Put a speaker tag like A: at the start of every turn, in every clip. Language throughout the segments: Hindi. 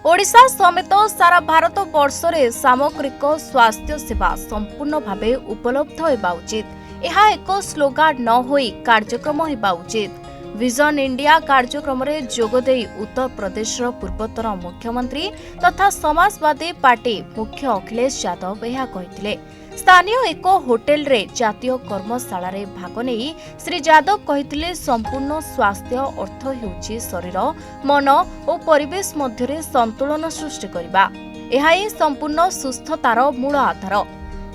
A: ओडिशा समेत सारा भारत वर्षरे सामग्रिक स्वास्थ्य सेवा संपूर्ण भावे उपलब्ध होगा उचित। यह एक स्लोगान न होई कार्यक्रम होगा उचित। विजन इंडिया कार्यक्रम में जोगदे उत्तर प्रदेश पूर्वतन मुख्यमंत्री तथा समाजवादी पार्टी मुख्य अखिलेश यादव यह कहिथिले। स्थानीय एक होटेल रे जातीय कर्मशाला रे भाग नहीं श्री यादव कहिथिले संपूर्ण स्वास्थ्य अर्थ हेउछि शरीर मन और परिवेश मध्य संतुलन सृष्टि करबा। एहाई संपूर्ण सुस्थतार मूल आधार।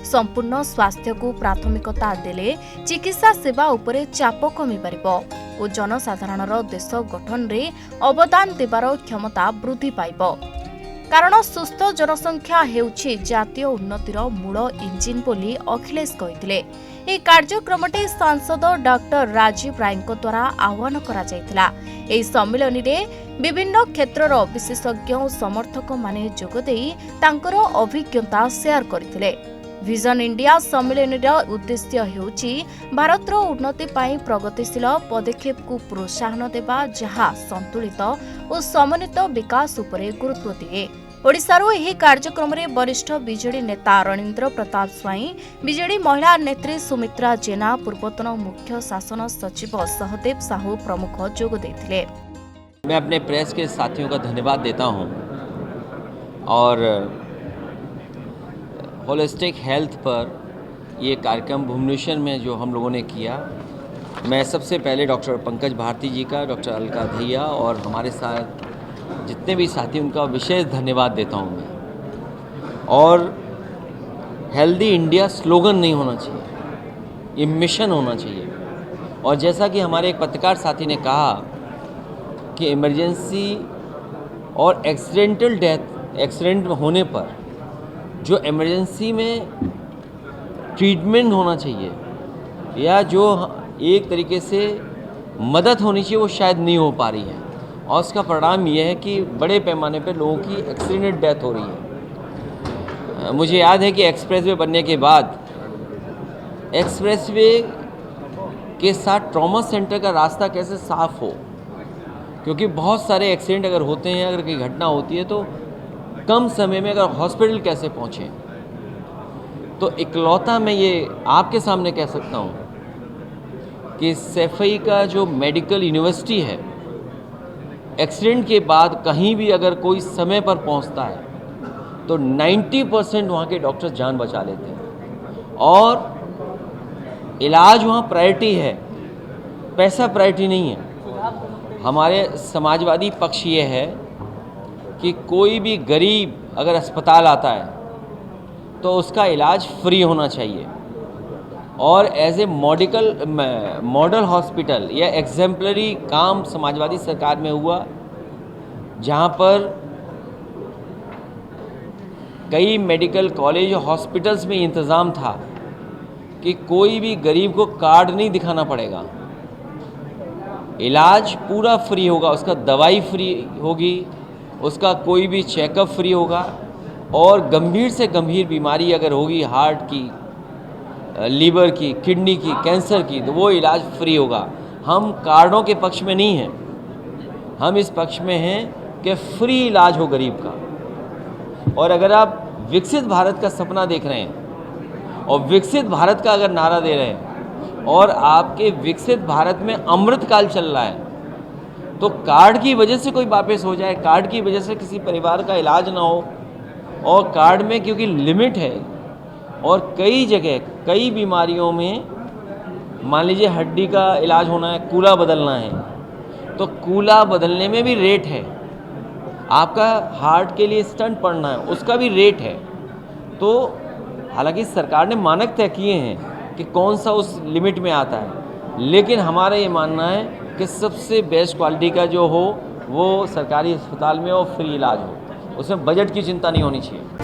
A: संपूर्ण स्वास्थ्य को प्राथमिकता देले चिकित्सा सेवा उपरे चाप कमी पारिबो और जनसाधारणर देश गठन रे अवदान देवार क्षमता वृद्धि पाइबो। कारण सुस्थ जनसंख्या हेउछि जातीय उन्नतिर मूल इंजिन बोली अखिलेश कहिथिले। ए कार्यक्रमटे सांसद डॉक्टर राजीव राय द्वारा आह्वान करा जायतिला। एही सम्मेलन रे विभिन्न क्षेत्रर विशेषज्ञ और समर्थक माने जोगदेई तांकर अभिज्ञता शेयर करथिले। विजन इंडिया सम्मेलन उद्देश्य हेउछि भारतर उन्नति पाई प्रगतिशील पदक्षेप को प्रोत्साहन देवा जहा संतुलित और समन्वित विकास उपरे गुरुत्व दिए। ओडिशारो एही कार्यक्रम में वरिष्ठ बीजेडी नेता रणेंद्र प्रताप स्वाई, बीजेडी महिला नेत्री सुमित्रा जेना, पूर्वतन मुख्य शासन सचिव सहदेव साहू प्रमुख जोग देथिले।
B: मैं अपने प्रेस के साथियों का धन्यवाद देता हूं और होलिस्टिक हेल्थ पर ये कार्यक्रम भुवनेश्वर में जो हम लोगों ने किया, मैं सबसे पहले डॉक्टर पंकज भारती जी का, डॉक्टर अलका धैया और हमारे साथ जितने भी साथी उनका विशेष धन्यवाद देता हूँ मैं। और हेल्दी इंडिया स्लोगन नहीं होना चाहिए, ये मिशन होना चाहिए। और जैसा कि हमारे एक पत्रकार साथी ने कहा कि इमरजेंसी और एक्सीडेंटल डेथ, एक्सीडेंट होने पर जो इमरजेंसी में ट्रीटमेंट होना चाहिए या जो एक तरीके से मदद होनी चाहिए वो शायद नहीं हो पा रही है, और उसका परिणाम यह है कि बड़े पैमाने पर लोगों की एक्सीडेंट डेथ हो रही है। मुझे याद है कि एक्सप्रेसवे बनने के बाद एक्सप्रेसवे के साथ ट्रॉमा सेंटर का रास्ता कैसे साफ हो, क्योंकि बहुत सारे एक्सीडेंट अगर होते हैं, अगर कोई घटना होती है तो कम समय में अगर हॉस्पिटल कैसे पहुँचें। तो इकलौता मैं ये आपके सामने कह सकता हूँ कि सैफई का जो मेडिकल यूनिवर्सिटी है, एक्सीडेंट के बाद कहीं भी अगर कोई समय पर पहुंचता है तो 90% वहाँ के डॉक्टर्स जान बचा लेते हैं। और इलाज वहाँ प्रायोरिटी है, पैसा प्रायोरिटी नहीं है। हमारे समाजवादी पक्ष ये है कि कोई भी गरीब अगर अस्पताल आता है तो उसका इलाज फ्री होना चाहिए। और एज ए मॉडल हॉस्पिटल या एग्जेम्पलरी काम समाजवादी सरकार में हुआ, जहाँ पर कई मेडिकल कॉलेज और हॉस्पिटल्स में इंतज़ाम था कि कोई भी गरीब को कार्ड नहीं दिखाना पड़ेगा, इलाज पूरा फ्री होगा, उसका दवाई फ्री होगी, उसका कोई भी चेकअप फ्री होगा। और गंभीर से गंभीर बीमारी अगर होगी, हार्ट की, लीवर की, किडनी की, कैंसर की, तो वो इलाज फ्री होगा। हम कार्डों के पक्ष में नहीं हैं, हम इस पक्ष में हैं कि फ्री इलाज हो गरीब का। और अगर आप विकसित भारत का सपना देख रहे हैं और विकसित भारत का अगर नारा दे रहे हैं और आपके विकसित भारत में अमृतकाल चल रहा है, तो कार्ड की वजह से कोई वापस हो जाए, कार्ड की वजह से किसी परिवार का इलाज ना हो, और कार्ड में क्योंकि लिमिट है और कई जगह कई बीमारियों में मान लीजिए हड्डी का इलाज होना है, कूला बदलना है, तो कूला बदलने में भी रेट है। आपका हार्ट के लिए स्टंट पड़ना है, उसका भी रेट है। तो हालांकि सरकार ने मानक तय किए हैं कि कौन सा उस लिमिट में आता है, लेकिन हमारा ये मानना है कि सबसे बेस्ट क्वालिटी का जो हो वो सरकारी अस्पताल में और फ्री इलाज हो, उसमें बजट की चिंता नहीं होनी चाहिए।